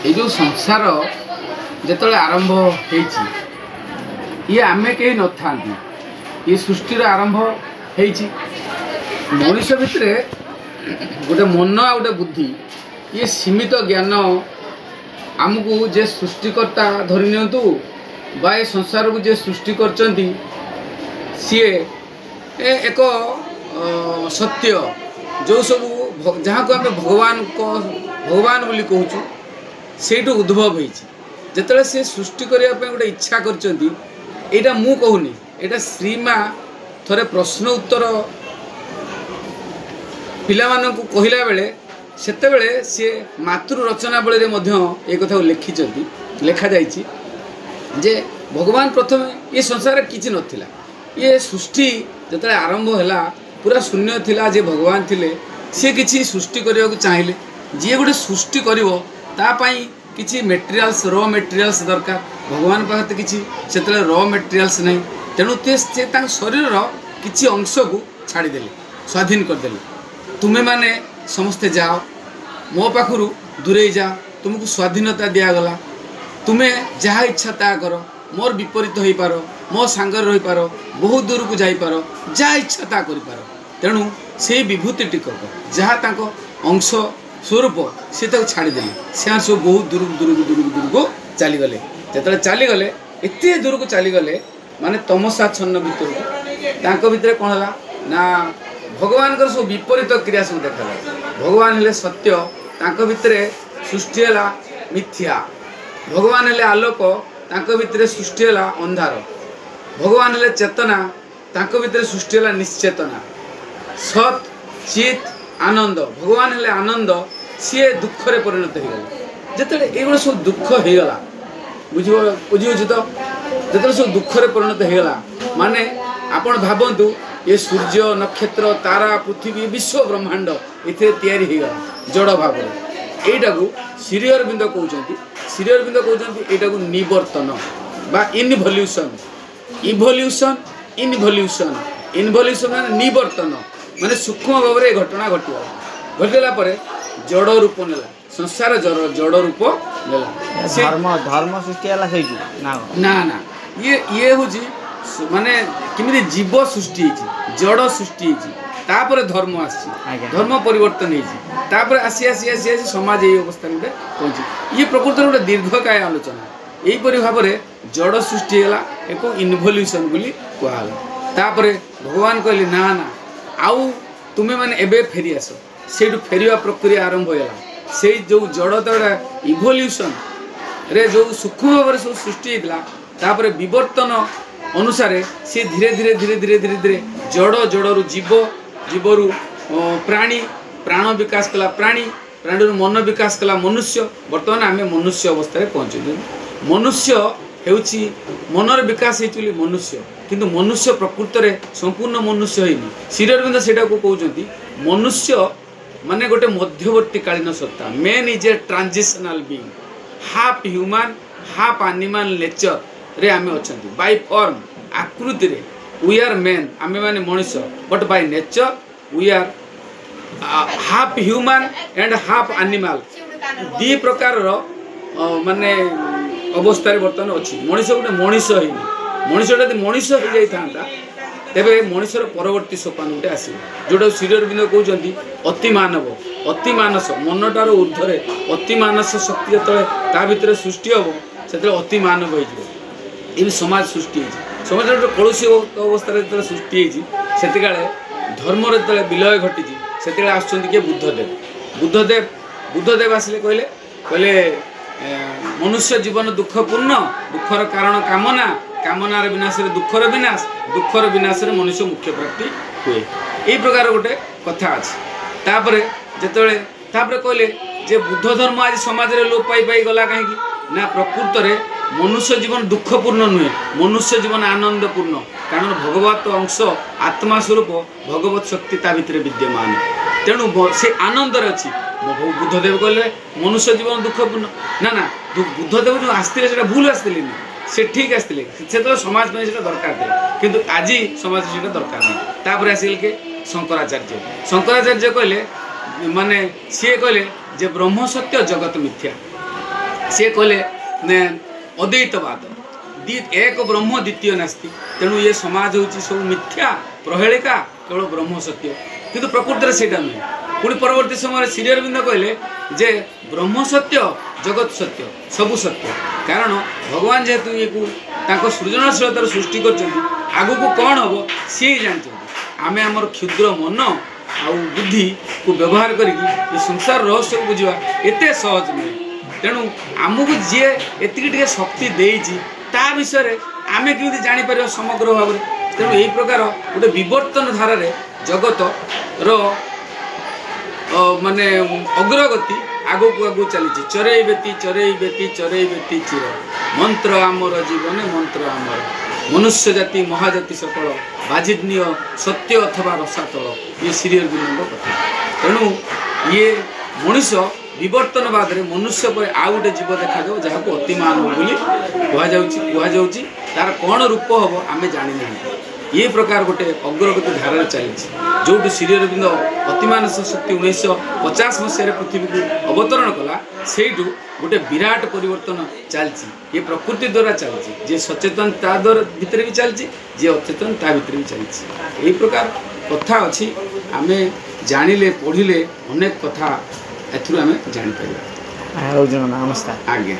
ये जो संसार जिते आरंभ होती ये आम कहीं न था ये सृष्टिर आरंभ होती मनुष्य भितर गोटे मन आ गोटे बुद्धि ये सीमित ज्ञान आमको जे सृष्टिकर्ता धरी नियंतु बा ये संसार को जे सृष्टि करचंती सी एक सत्य जो सब जहाँ को आम भगवान बोली कहूँ से उद्भव होती जिते से सृष्टि करने गोटे इच्छा करटा मु कहूनी यहाँ श्रीमा थोड़े प्रश्न उत्तर पिला मानू कहला बेले सेते बेले सी मातृ रचनावली ये कथा लिखिं लिखा जाइए जे भगवान प्रथम ये संसार किसी नथिला ये सृष्टि जिते आरंभ है पूरा शून्य थिला जे भगवान थिले सी किसी सृष्टि करने को चाहिए जी गोटे सृष्टि करिवो तापाई किसी मेटेरियल्स रॉ मेटेरियल्स दरकार भगवान पाखे किसी से रॉ मेटेरियल्स नहीं तेणु से शरीर किसी अंश को छाड़देले स्वाधीन करदे तुम्हें माने समस्ते जाओ मो पाखु दूरे जाओ तुमको स्वाधीनता दिगला तुम्हें जहाँ इच्छा ता कर मोर विपरीत हो पार मो सांगर रही पार बहुत दूर को जापार जहाँ इच्छा ता कर तेणु से विभूति टिकक जहाँ अंश स्वरूप सी छाड़देले से सब बहुत दूर दूर दूर दूर को चलीगले जो चलीगले एत दूर को चलीगले माने तमसा छन्न भर भितर कौन है ना भगवान सब विपरीत क्रिया सब देखा भगवान हेले सत्य तांको भितर सृष्टि है मिथ्या भगवान हेले आलोक तांको भितर सृष्टि है अंधार भगवान हेले चेतना तांको भितर सृष्टि है निश्चेतना सत चित आनंद भगवान हेले आनंद सी दुख रे परिणत होगा जिते ये सब दुख होगा बुझे तो जो सब दुख रे परिणत होगा माने आपण भावतु ये सूर्य नक्षत्र तारा पृथ्वी विश्व ब्रह्मांड इतने तैयारी होगा जड़ भाव यहीटा को श्री अरविंद कहते श्री अरविंद कहते यहाँ को निवर्तन बा इनभल्यूशन इभल्यूशन इनभल्यूशन इनभल्यूशन माने निवर्तन माने सूक्ष्म भाव में घटना घटला जड़ रूप नेला संसार जड़ रूप नेला धर्म सृष्टि ना ना ना ये हूँ माने किमिति जीव सृष्टि जड़ सृष्टि तापर धर्म आसी धर्म परिवर्तन होपर आसी आसी आसी आसी समाज ये अवस्था गोटे पहुँची ये प्रकृत गोटे दीर्घकाय आलोचना यहीपरि भाव में जड़ सृष्टि है एक इनभल्यूशन बोली कहला तापर भगवान कहले ना ना आउ तुम्हें माने एबे फेरी आस से फेरिया प्रक्रिया आरंभ होगा से जो जड़ता इभल्यूशन रे जो सूक्ष्म भाव सब सृष्टि होता विवर्तन अनुसार सी धीरे धीरे धीरे धीरे धीरे धीरे जड़ जड़ू जीव जीवरु प्राणी प्राण विकास कला प्राणी प्राणी मन विकास कला मनुष्य बर्तमान आम मनुष्य अवस्था पहुँचे मनुष्य होउछि मनर विकास होती मनुष्य किंतु मनुष्य प्रकृत में संपूर्ण मनुष्य होनी श्री अरविंद से कहते मनुष्य माने गोटे मध्यवर्ती कालीन सत्ता man is a transitional being half human half animal nature रे आमे अछंती बाय फॉर्म आकृति रे वी आर मैन आमे माने मनुष्य but by nature we are half human and half animal दी प्रकार रो माने अवस्था बर्तमान अच्छी मनुष्य गोटे मनुष्य होनी मनुष्य यदि मनुष्य हो जाता तेरे मनुष्यर परवर्ती सोपान गोटे आसो जोटा श्री अरविंद कहते अति मानव अति मानस मनटार ऊर्धरे अति मानस शक्ति जो भितर सृष्टि हम से अति मानव हो समाज सृष्टि समाज गोटे कलुषी अवस्था जो सृष्टि से धर्मर जो विलय घटी से आसुँच किए बुद्धदेव बुद्धदेव बुद्धदेव आसिले कहले कहले मनुष्य जीवन दुखपूर्ण दुखर कारण कामना कामनार विनाश दुखर विनाश दुखर विनाश मनुष्य मुख्य प्राप्ति हुए यही प्रकार गोटे कथा अच्छे जिते कहले जे बुद्ध धर्म आज समाज में लोप पाई पाई गला कहीं ना प्रकृत में मनुष्य जीवन दुखपूर्ण नुहे मनुष्य जीवन आनंदपूर्ण कारण भगवत अंश आत्मा स्वरूप भगवत शक्ति ता भितर विद्यमान तेणु से आनंद अच्छी बुद्धदेव कहले मनुष्य जीवन दुखपूर्ण ना ना बुद्धदेव जो आसते से भूल आसते से ठीक आसते से समाज में दरकार थे किंतु आज समाज से दरकार नहीं तापर आसिल के शंकराचार्य शंकराचार्य कहले माने सी कहले जे ब्रह्म सत्य जगत मिथ्या सी कहले अद्वैतवाद एक ब्रह्म द्वितीय नास्ति तेणु ये समाज हूँ सब मिथ्या प्रहेलिका केवल ब्रह्म सत्य किंतु प्रकृति में सेटा नुहे पुणी परवर्ती समय श्री अरविंद कहले जे ब्रह्म सत्य जगत सत्य सबु सत्य कारण भगवान जेहेतु ये सृजनशीलतार सृष्टि कर आगु को कौन हम सी जानते आम आमर क्षुद्र मन आउ बुद्धि को व्यवहार करी संसार रहस्य को बुझा एत सहज नुहे तेणु आमको जी एति शक्ति देती ता विषय आमे केमी जापर समग्र भाव में तेणु यही प्रकार गोटे विवर्तन धारा जगत रो माने अग्रगति आगो को आगो चली चरई बेती चिर मंत्र आमर जीवन मंत्र आमर मनुष्य जाति महाजाति सकल बाजिनीय सत्य अथवा रसातल ये श्री अरविंद कथा तेणु ये मनुष्य विवर्तनवाद रे मनुष्य पर आउ गोटे जीव देखा जहाँ को अतिमान कहुच्छी तार कौन रूप हम आम जानी ना ये प्रकार गोटे अग्रगति धारा चली जो श्री अरविंद अतिमान शक्ति 1950 मसीह पृथ्वी को अवतरण कला से गोटे विराट परिवर्तन चलती ये प्रकृति द्वारा चलती जे सचेतन ता भितर भी चलती जे अचेतन ता भितर भी चलती यही प्रकार कथा अच्छी आम जानिले पढ़िले अनेक कथा एथुरु आम जानी पारिबा। नमस्कार। आज्ञा।